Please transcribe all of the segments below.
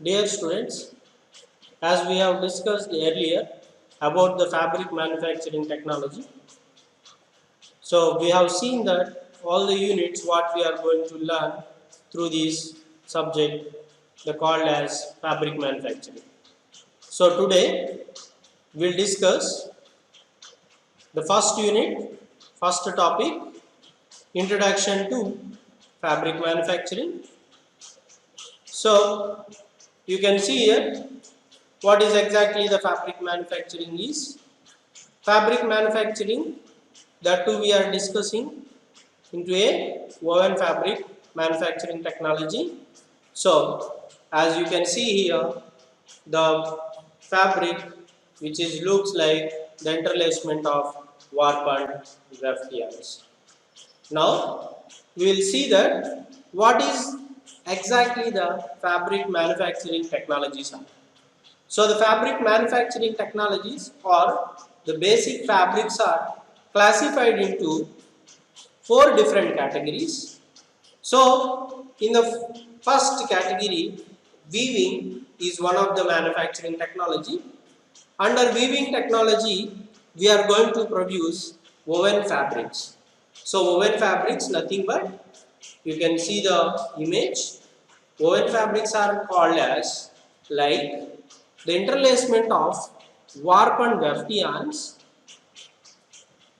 Dear students, as we have discussed earlier about the fabric manufacturing technology, so we have seen that all the units what we are going to learn through this subject they called as fabric manufacturing. So today we'll discuss the first unit, first topic, introduction to fabric manufacturing. So you can see here what is exactly the fabric manufacturing is. Fabric manufacturing, that too we are discussing into a woven fabric manufacturing technology. So as you can see here, the fabric which is looks like the interlacement of warp and weft yarns. Now we will see that what is exactly the fabric manufacturing technologies are. So the fabric manufacturing technologies or the basic fabrics are classified into four different categories. So in the first category, weaving is one of the manufacturing technology. Under weaving technology, we are going to produce woven fabrics. So woven fabrics nothing but you can see the image. Woven fabrics are called as like the interlacement of warp and weft yarns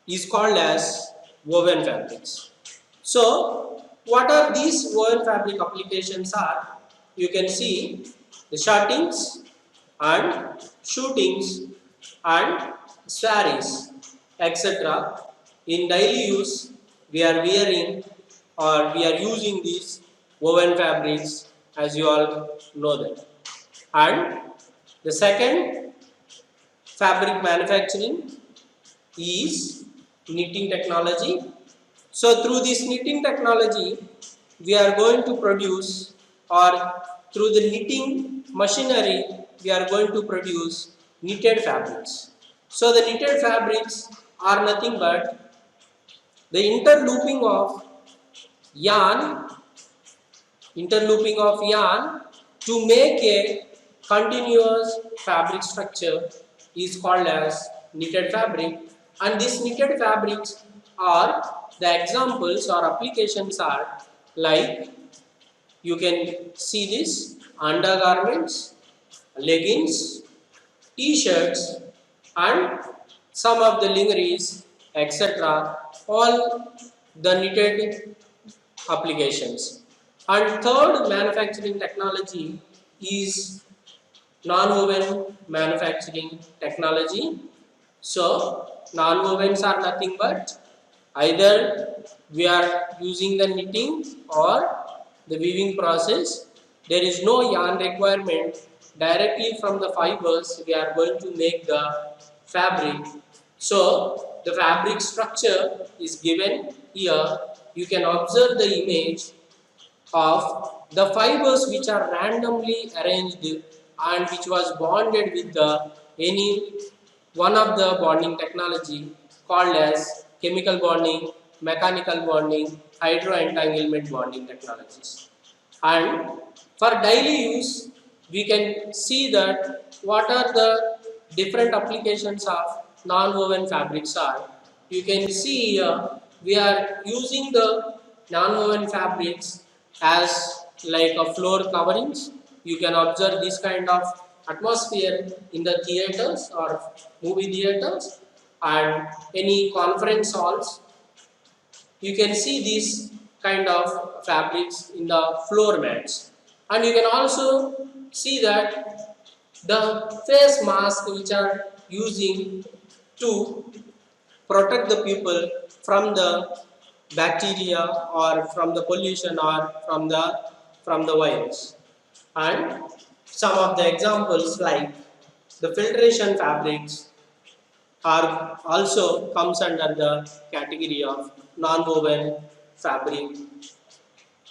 is called as woven fabrics. So, what are these woven fabric applications are? You can see the shirtings and shootings and saris, etc. In daily use, we are wearing or we are using these woven fabrics, as you all know that. And the second fabric manufacturing is knitting technology. So through this knitting technology, we are going to produce, or through the knitting machinery, we are going to produce knitted fabrics. So the knitted fabrics are nothing but the yarn, interlooping of yarn to make a continuous fabric structure is called as knitted fabric, and these knitted fabrics are the examples or applications are like you can see this undergarments, leggings, t-shirts and some of the lingeries, etc. all the knitted applications. And third manufacturing technology is non-woven manufacturing technology. So non-wovens are nothing but either we are using the knitting or the weaving process. There is no yarn requirement. Directly from the fibers we are going to make the fabric. So the fabric structure is given here. You can observe the image of the fibers which are randomly arranged and which was bonded with the any one of the bonding technology called as chemical bonding, mechanical bonding, hydro entanglement bonding technologies. And for daily use, we can see that what are the different applications of non-woven fabrics are. You can see here we are using the non-woven fabrics as like a floor coverings. You can observe this kind of atmosphere in the theaters or movie theaters and any conference halls. You can see these kind of fabrics in the floor mats, and you can also see that the face mask which are using to protect the people from the bacteria or from the pollution or from the virus. And some of the examples like the filtration fabrics are also comes under the category of non-woven fabric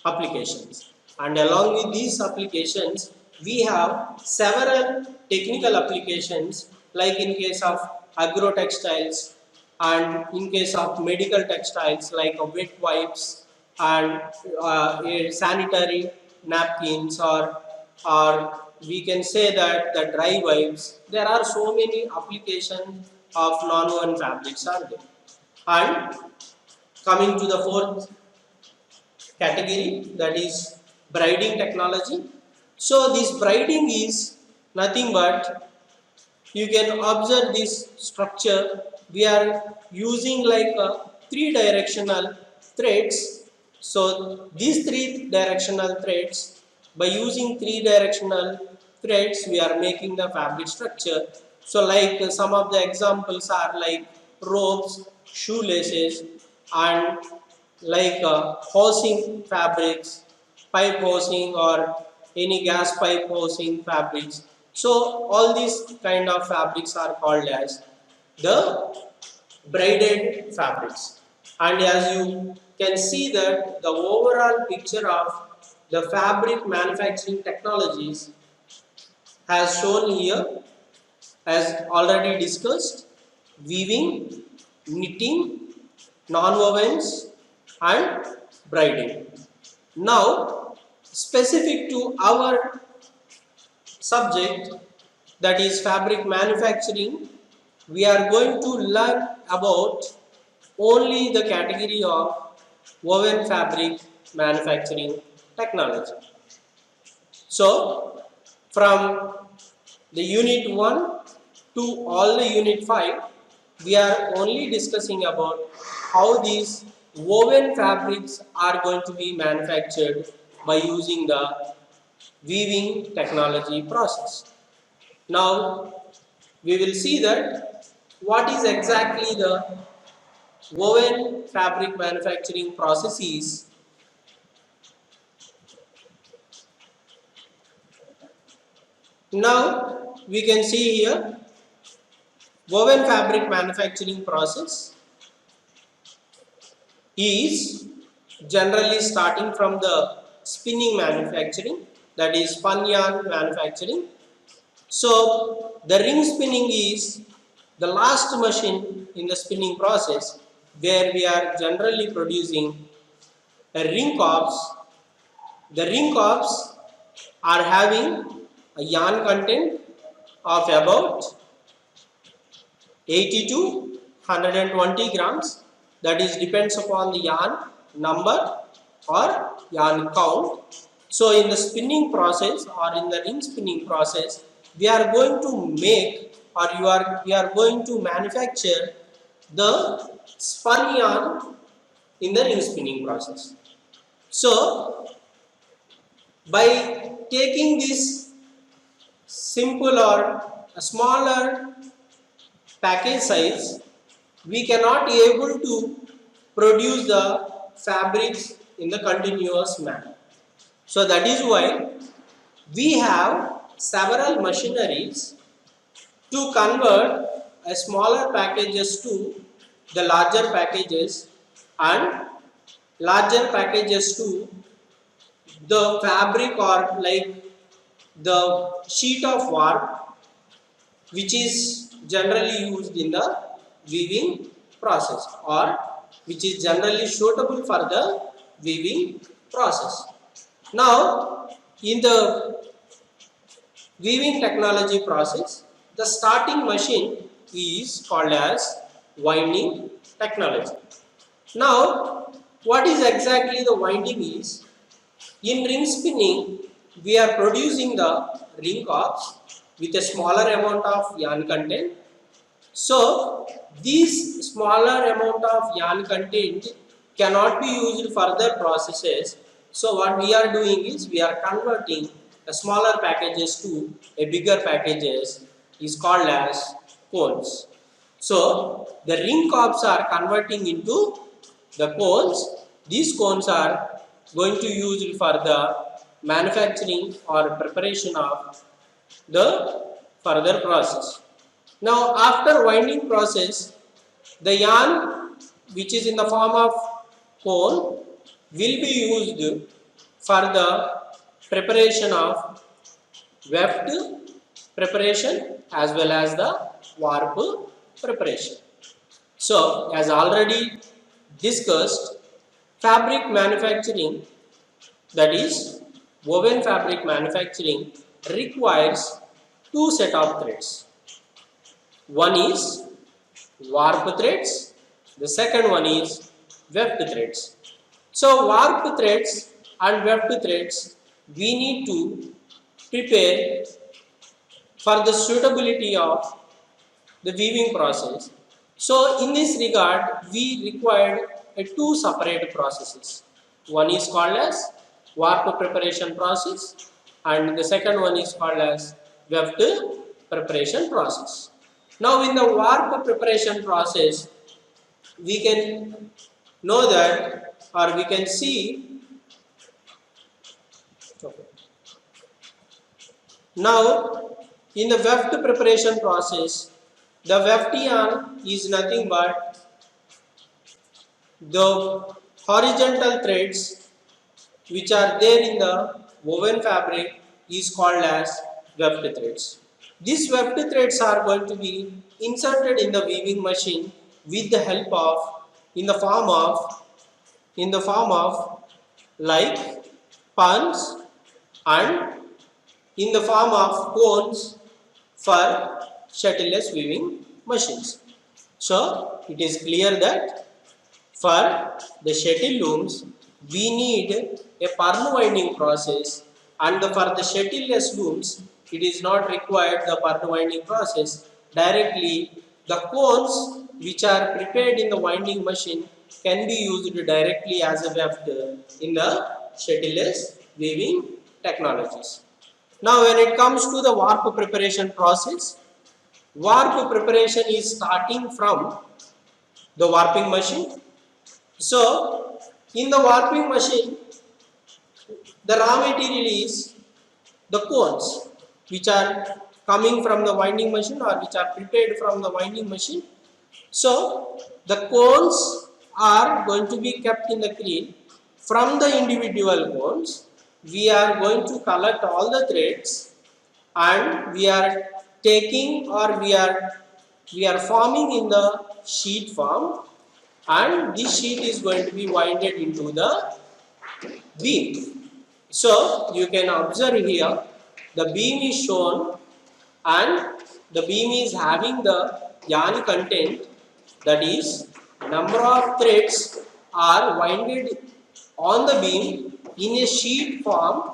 applications. And along with these applications, we have several technical applications like in case of agro textiles and in case of medical textiles like wet wipes and sanitary napkins or we can say that the dry wipes, there are so many applications of non-woven fabrics are there. And coming to the fourth category, that is braiding technology. So this braiding is nothing but, you can observe this structure. We are using like three directional threads. So these three directional threads, by using three directional threads, we are making the fabric structure. So like some of the examples are like ropes, shoelaces, and like hosing fabrics, pipe hosing, or any gas pipe hosing fabrics. So all these kind of fabrics are called as the braided fabrics. And as you can see that the overall picture of the fabric manufacturing technologies has shown here, as already discussed: weaving, knitting, non-wovens, and braiding. Now, specific to our subject, that is fabric manufacturing, we are going to learn about only the category of woven fabric manufacturing technology. So, from the unit 1 to all the unit 5, we are only discussing about how these woven fabrics are going to be manufactured by using the weaving technology process. Now we will see that what is exactly the woven fabric manufacturing process is. Now we can see here, woven fabric manufacturing process is generally starting from the spinning manufacturing, that is spun yarn manufacturing. So the ring spinning is the last machine in the spinning process, where we are generally producing a ring cords. The ring cords are having a yarn content of about 80 to 120 grams. That is depends upon the yarn number or yarn count. So in the spinning process or in the ring spinning process, we are going to make, or we are going to manufacture the spun yarn in the ring spinning process. So by taking this simple or a smaller package size, we cannot be able to produce the fabrics in the continuous manner. So that is why we have several machineries to convert a smaller packages to the larger packages, and larger packages to the fabric, or like the sheet of warp, which is generally used in the weaving process, or which is generally suitable for the weaving process. Now in the weaving technology process, the starting machine is called as winding technology. Now what is exactly the winding is? In ring spinning, we are producing the ring cords with a smaller amount of yarn content. So this smaller amount of yarn content cannot be used for further processes. So what we are doing is, we are converting the smaller packages to a bigger packages, is called as cones. So the ring cords are converting into the cones. These cones are going to use for the manufacturing or preparation of the further process. Now after winding process, the yarn which is in the form of cone will be used for the preparation of weft preparation as well as the warp preparation. So as already discussed, fabric manufacturing, that is woven fabric manufacturing, requires two set of threads. One is warp threads, the second one is weft threads. So warp threads and weft threads we need to prepare for the suitability of the weaving process. So in this regard we required two separate processes. One is called as warp preparation process and the second one is called as weft preparation process. Now in the warp preparation process we can know that, or we can see, now in the weft preparation process the weft yarn is nothing but the horizontal threads which are there in the woven fabric is called as weft threads. These weft threads are going to be inserted in the weaving machine with the help of, in the form of like punch and in the form of cones for shuttleless weaving machines. So it is clear that for the shuttle looms we need a purl winding process, and for the shuttleless looms it is not required the purl winding process. Directly the cones which are prepared in the winding machine can be used directly as a weft in the shuttleless weaving technologies. Now when it comes to the warp preparation process, warp preparation is starting from the warping machine. So in the warping machine the raw material is the cones which are coming from the winding machine or which are prepared from the winding machine. So the cones are going to be kept in the creel. From the individual cones we are going to collect all the threads and we are taking, or we are forming in the sheet form, and this sheet is going to be winded into the beam. So you can observe here the beam is shown and the beam is having the yarn content, that is number of threads are winded on the beam in a sheet form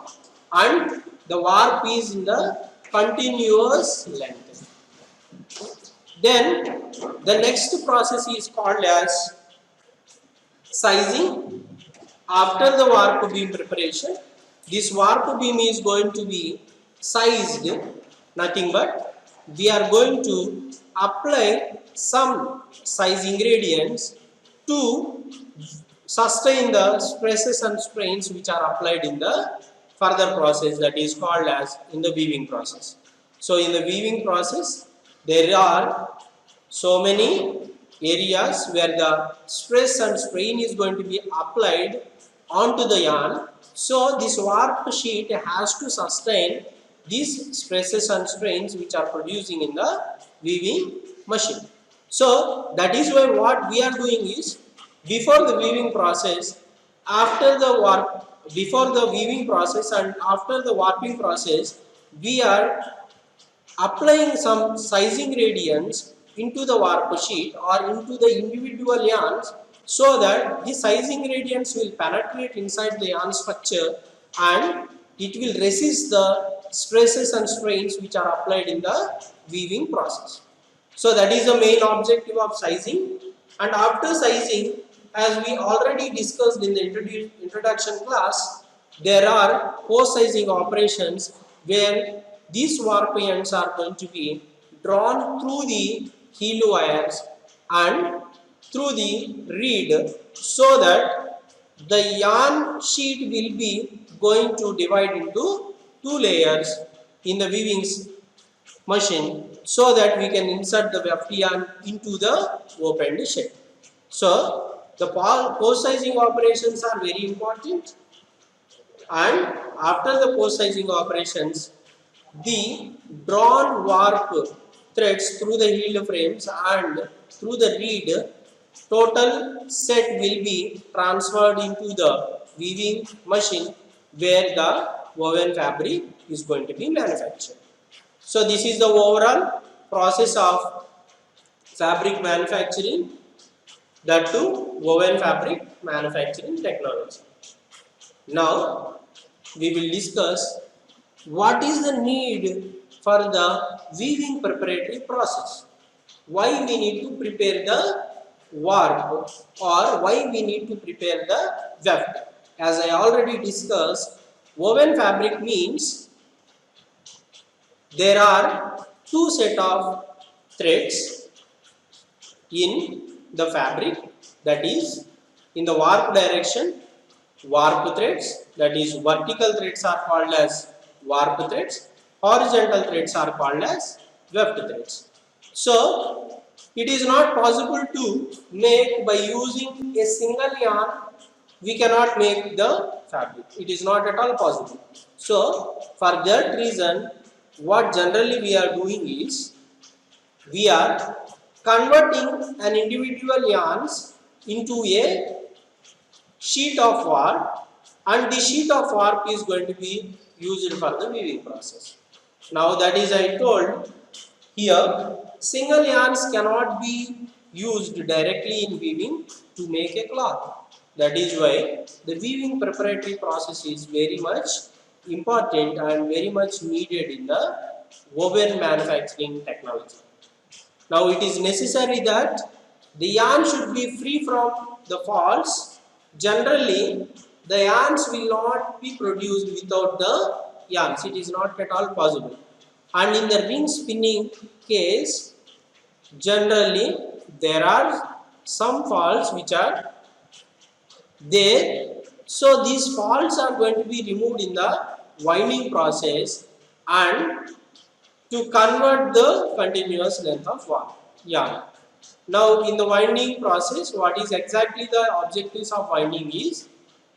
and the warp is in the continuous length. Then the next process is called as sizing. After the warp beam preparation, this warp beam is going to be sized, nothing but we are going to apply some sizing gradients to sustain the stresses and strains which are applied in the further process, that is called as in the weaving process. So in the weaving process there are so many areas where the stress and strain is going to be applied onto the yarn. So this warp sheet has to sustain these stresses and strains which are producing in the weaving machine. So that is why what we are doing is, before the weaving process, after the warp, before the weaving process and after the warping process, we are applying some sizing gradients into the warp sheet or into the individual yarns, so that the sizing gradients will penetrate inside the yarn structure and it will resist the stresses and strains which are applied in the weaving process. So that is the main objective of sizing. And after sizing, as we already discussed in the introduction class, there are post-sizing operations where these warp ends are going to be drawn through the heel wires and through the reed, so that the yarn sheet will be going to divide into two layers in the weaving machine, so that we can insert the weft yarn into the opened sheet. So the post-sizing operations are very important, and after the post-sizing operations, the drawn warp threads through the heel frames and through the reed, total set will be transferred into the weaving machine where the woven fabric is going to be manufactured. So this is the overall process of fabric manufacturing, that too woven fabric manufacturing technology. Now we will discuss what is the need for the weaving preparatory process. Why we need to prepare the warp, or why we need to prepare the weft. As I already discussed, woven fabric means there are two set of threads in the fabric, that is in the warp direction warp threads, that is vertical threads are called as warp threads, horizontal threads are called as weft threads. So it is not possible to make by using a single yarn, we cannot make the fabric, it is not at all possible. So for that reason, what generally we are doing is, we are converting an individual yarns into a sheet of warp, and the sheet of warp is going to be used for the weaving process. Now that is, I told here, single yarns cannot be used directly in weaving to make a cloth. That is why the weaving preparatory process is very much important and very much needed in the woven manufacturing technology. Now it is necessary that the yarn should be free from the faults. Generally, the yarns will not be produced without the yarns. It is not at all possible. And in the ring spinning case, generally there are some faults which are there. So these faults are going to be removed in the winding process and to convert the continuous length of yarn. Now in the winding process, what is exactly the objectives of winding is,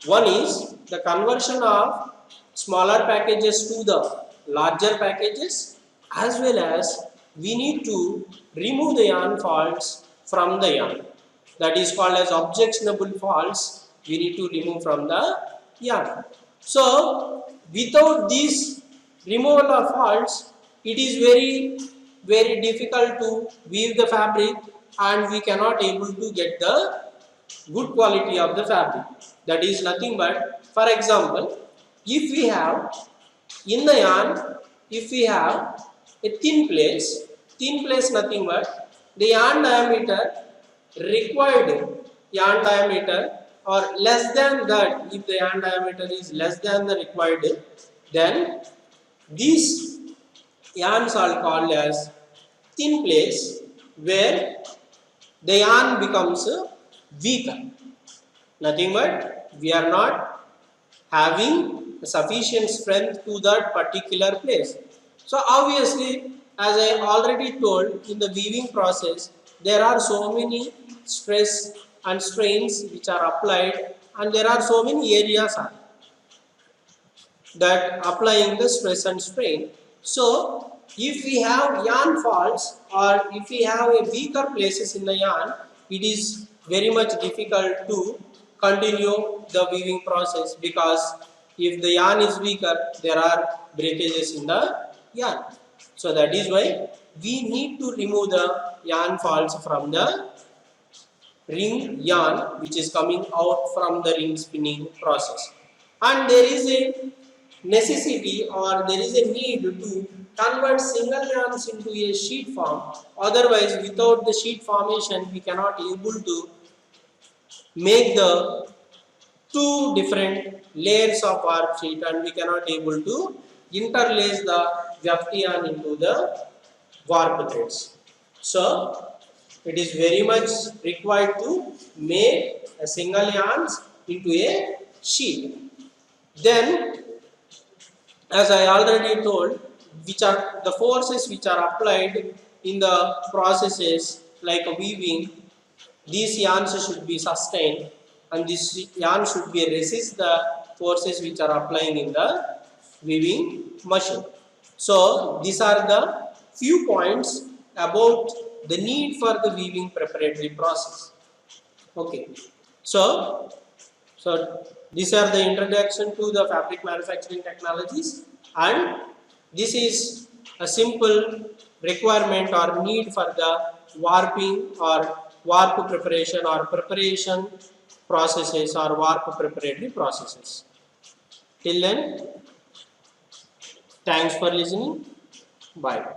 one is the conversion of smaller packages to the larger packages, as well as we need to remove the yarn faults from the yarn. That is called as objectionable faults, we need to remove from the yarn. So without this removal of faults, it is very difficult to weave the fabric, and we cannot able to get the good quality of the fabric. That is nothing but, for example, if we have in the yarn, if we have a thin place nothing but the yarn diameter, required yarn diameter, or less than that, if the yarn diameter is less than the required, then these yarns are called as thin place, where the yarn becomes weaker. Nothing but we are not having sufficient strength to that particular place. So obviously, as I already told, in the weaving process, there are so many stress and strains which are applied, and there are so many areas that applying the stress and strain. So if we have yarn faults, or if we have a weaker places in the yarn, it is very much difficult to continue the weaving process, because if the yarn is weaker, there are breakages in the yarn. So that is why we need to remove the yarn faults from the ring yarn which is coming out from the ring spinning process. And there is a necessity, or there is a need to convert single yarns into a sheet form. Otherwise, without the sheet formation, we cannot able to make the two different layers of warp sheet, and we cannot able to interlace the weft yarn into the warp threads. So it is very much required to make a single yarns into a sheet. Then, as I already told, which are the forces which are applied in the processes like weaving, these yarns should be sustained, and this yarn should be resist the forces which are applying in the weaving machine. So these are the few points about the need for the weaving preparatory process. Okay, so these are the introduction to the fabric manufacturing technologies. and this is a simple requirement or need for the warping or warp preparation or preparation processes or warp preparatory processes. Till then, thanks for listening. Bye.